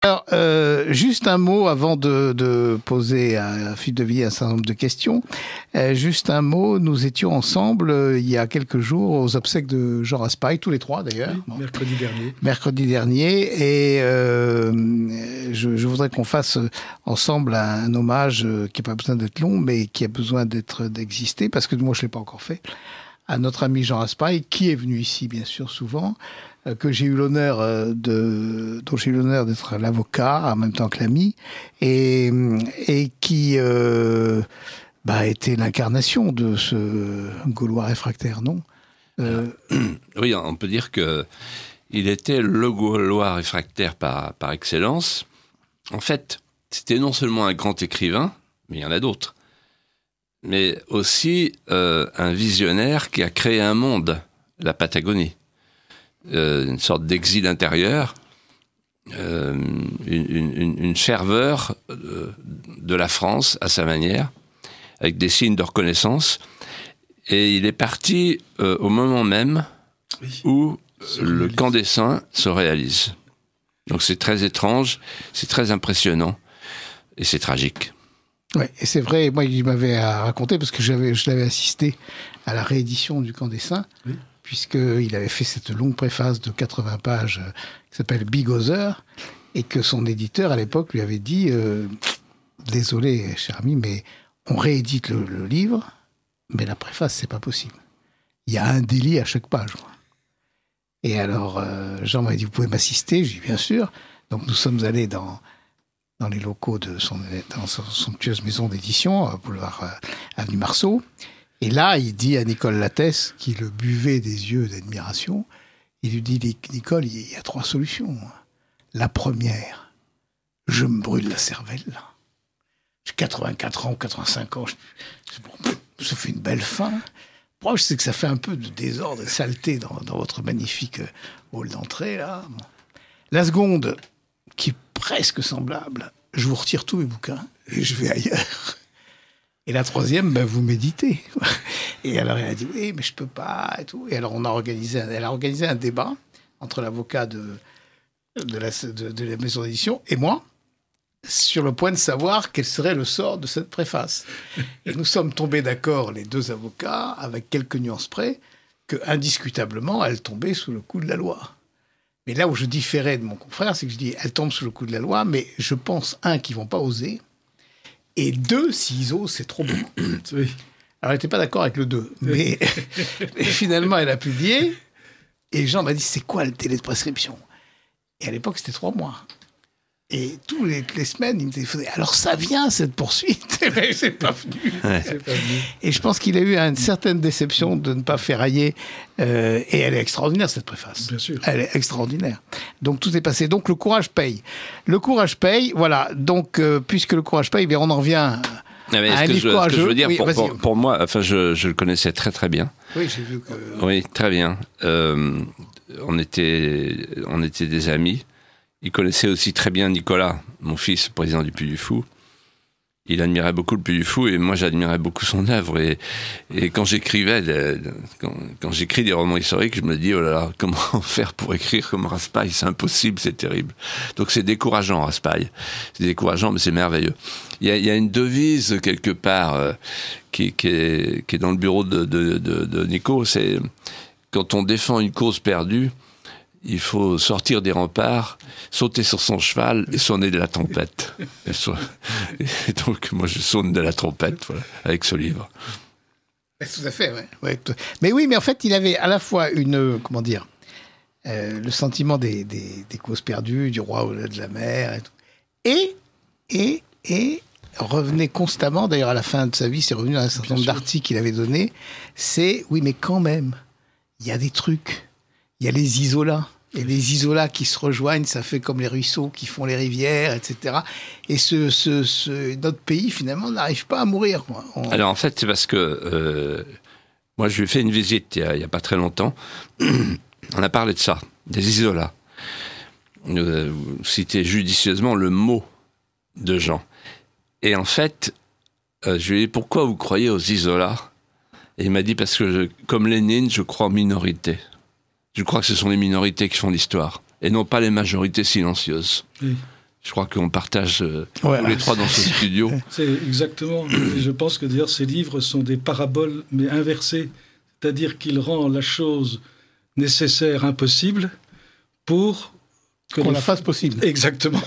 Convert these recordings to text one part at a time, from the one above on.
Alors, juste un mot avant de poser à Philippe de Villiers un certain nombre de questions. Juste un mot, nous étions ensemble il y a quelques jours aux obsèques de Jean Raspail, tous les trois d'ailleurs. Oui, mercredi dernier. Mercredi dernier, et je voudrais qu'on fasse ensemble un hommage qui n'a pas besoin d'être long, mais qui a besoin d'exister, parce que moi je ne l'ai pas encore fait, à notre ami Jean Raspail, qui est venu ici bien sûr souvent, dont j'ai eu l'honneur d'être l'avocat en même temps que l'ami, et qui était l'incarnation de ce Gaulois réfractaire, non Oui, on peut dire que il était le Gaulois réfractaire par excellence. En fait, c'était non seulement un grand écrivain, mais il y en a d'autres, mais aussi un visionnaire qui a créé un monde, la Patagonie. Une sorte d'exil intérieur, une ferveur de la France à sa manière, avec des signes de reconnaissance. Et il est parti au moment même où le camp des Saints se réalise. Donc c'est très étrange, c'est très impressionnant et c'est tragique. Ouais, et c'est vrai, moi il m'avait raconté, parce que je l'avais assisté à la réédition du camp des Saints, oui, puisqu'il avait fait cette longue préface de 80 pages qui s'appelle Big Other, et que son éditeur à l'époque lui avait dit désolé cher ami, mais on réédite le livre, mais la préface c'est pas possible. Il y a un délit à chaque page. Et alors Jean m'a dit vous pouvez m'assister, j'ai dit bien sûr. Donc nous sommes allés dans les locaux de son somptueuse maison d'édition, boulevard Avenue Marceau. Et là, il dit à Nicole Lattès, qui le buvait des yeux d'admiration, il lui dit, Nicole, il y a 3 solutions. La première, je me brûle la cervelle. J'ai 84 ans, 85 ans, ça fait une belle fin. Moi, je sais que ça fait un peu de désordre et de saleté dans votre magnifique hall d'entrée, là. La seconde, qui est presque semblable, je vous retire tous mes bouquins et je vais ailleurs. Et la troisième, vous méditez. Et alors, elle a dit, oui, mais je peux pas, et tout. Et alors, elle a organisé un débat entre l'avocat de la maison d'édition et moi, sur le point de savoir quel serait le sort de cette préface. Et nous sommes tombés d'accord, les deux avocats, avec quelques nuances près, que, indiscutablement, elle tombait sous le coup de la loi. Mais là où je différais de mon confrère, c'est que je dis, elle tombe sous le coup de la loi, mais je pense, qu'ils vont pas oser, et 2, s'ils osent, c'est trop bon. Oui. Alors, elle n'était pas d'accord avec le 2, mais finalement, elle a publié, et Jean m'a dit, c'est quoi le délai de prescription ? Et à l'époque, c'était 3 mois. Et toutes les semaines, il me téléphonait. Alors ça vient, cette poursuite. Mais c'est pas venu. Ouais. C'est pas venu. Et je pense qu'il a eu une certaine déception de ne pas ferrailler. Et elle est extraordinaire, cette préface. Bien sûr. Elle est extraordinaire. Donc tout est passé. Donc le courage paye. Le courage paye, voilà. Donc puisque le courage paye, bien, on en revient à un livre courageux. Ce que je veux dire, oui, pour moi, enfin, je le connaissais très très bien. Oui, j'ai vu que... Oui, très bien. On était des amis. Il connaissait aussi très bien Nicolas, mon fils, président du Puy du Fou. Il admirait beaucoup le Puy du Fou et moi j'admirais beaucoup son œuvre. Et quand j'écrivais, quand j'écris des romans historiques, je me dis, oh là là, comment faire pour écrire comme Raspail ? C'est impossible, c'est terrible. Donc c'est décourageant, Raspail. C'est décourageant, mais c'est merveilleux. Il y a une devise quelque part qui est dans le bureau de Nico, c'est quand on défend une cause perdue, il faut sortir des remparts, sauter sur son cheval et sonner de la trompette. Et donc, moi, je sonne de la trompette, voilà, avec ce livre. Tout à fait, ouais. Mais oui, mais en fait, il avait à la fois comment dire, le sentiment des causes perdues, du roi au-delà de la mer, et tout. Et revenait constamment, d'ailleurs, à la fin de sa vie, c'est revenu dans un certain nombre d'articles qu'il avait donnés, c'est, oui, mais quand même, il y a des trucs, il y a les isolats. Et les isolats qui se rejoignent, ça fait comme les ruisseaux qui font les rivières, etc. Et notre pays, finalement, n'arrive pas à mourir. Alors, en fait, c'est parce que moi, je lui ai fait une visite il n'y a pas très longtemps. On a parlé de ça, des isolats. Vous citez judicieusement le mot de Jean. Et en fait, je lui ai dit, pourquoi vous croyez aux isolats ? Et il m'a dit, parce que, comme Lénine, je crois en minorité. Je crois que ce sont les minorités qui font l'histoire, et non pas les majorités silencieuses. Oui. Je crois qu'on partage Ouais. tous les trois dans ce studio. C'est exactement. Et je pense que d'ailleurs ces livres sont des paraboles, mais inversées. C'est-à-dire qu'il rend la chose nécessaire impossible pour que Qu'on les- la fasse possible. Exactement.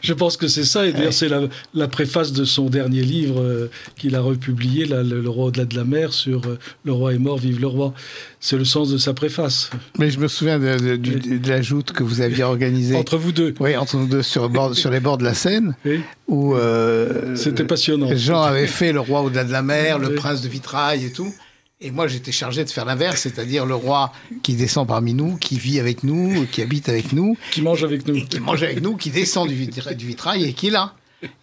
Je pense que c'est ça. Et d'ailleurs, c'est la préface de son dernier livre qu'il a republié, là, le roi au-delà de la mer, sur Le roi est mort, vive le roi. C'est le sens de sa préface. Mais je me souviens de la joute que vous aviez organisée. Entre vous deux. Oui, entre nous deux sur les bords de la Seine, Oui. où C'était passionnant. Jean avait fait le roi au-delà de la mer, le Oui. prince de Vitrail et tout. Et moi, j'étais chargé de faire l'inverse, c'est-à-dire le roi qui descend parmi nous, qui vit avec nous, qui habite avec nous, Qui mange avec nous. et qui mange avec nous, qui descend du Vitrail et qui est là.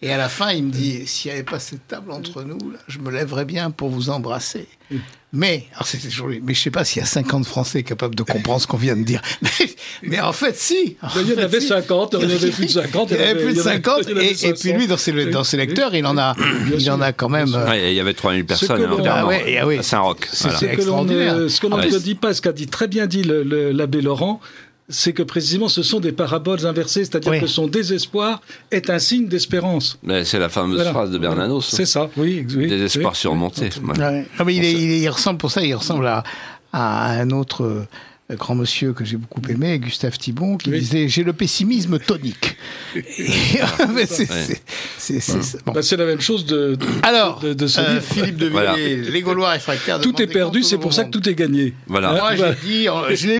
Et à la fin, il me dit, s'il n'y avait pas cette table entre nous, là, je me lèverais bien pour vous embrasser. Mais, alors c'était toujours lui, mais je ne sais pas s'il y a 50 Français capables de comprendre ce qu'on vient de dire. Mais en fait, si. Il y en avait 50, il y en avait plus de 50. Il y avait plus de 50, et puis lui, dans ses lecteurs, il en a quand même... Ouais, il y avait 3000 personnes, que l'on- clairement, Ah ouais. à Saint-Roch. Voilà. C'est extraordinaire. Ce que l'on ne dit pas, ce qu'a dit très bien dit l'abbé Laurent, c'est que précisément ce sont des paraboles inversées, c'est-à-dire Oui. que son désespoir est un signe d'espérance. Mais c'est la fameuse Voilà. phrase de Bernanos. C'est ça, oui. Désespoir surmonté. Voilà. Ouais. Ah, mais il ressemble pour ça, il ressemble à un autre grand monsieur que j'ai beaucoup aimé, Gustave Thibon, qui Oui. disait j'ai le pessimisme tonique. Mais bon. Bah, c'est la même chose de Alors, ce livre. Philippe de Villiers, Voilà. Les Gaulois réfractaires. Tout est perdu, c'est pour ça que tout est gagné. Voilà. Moi, j'ai dit, je l'ai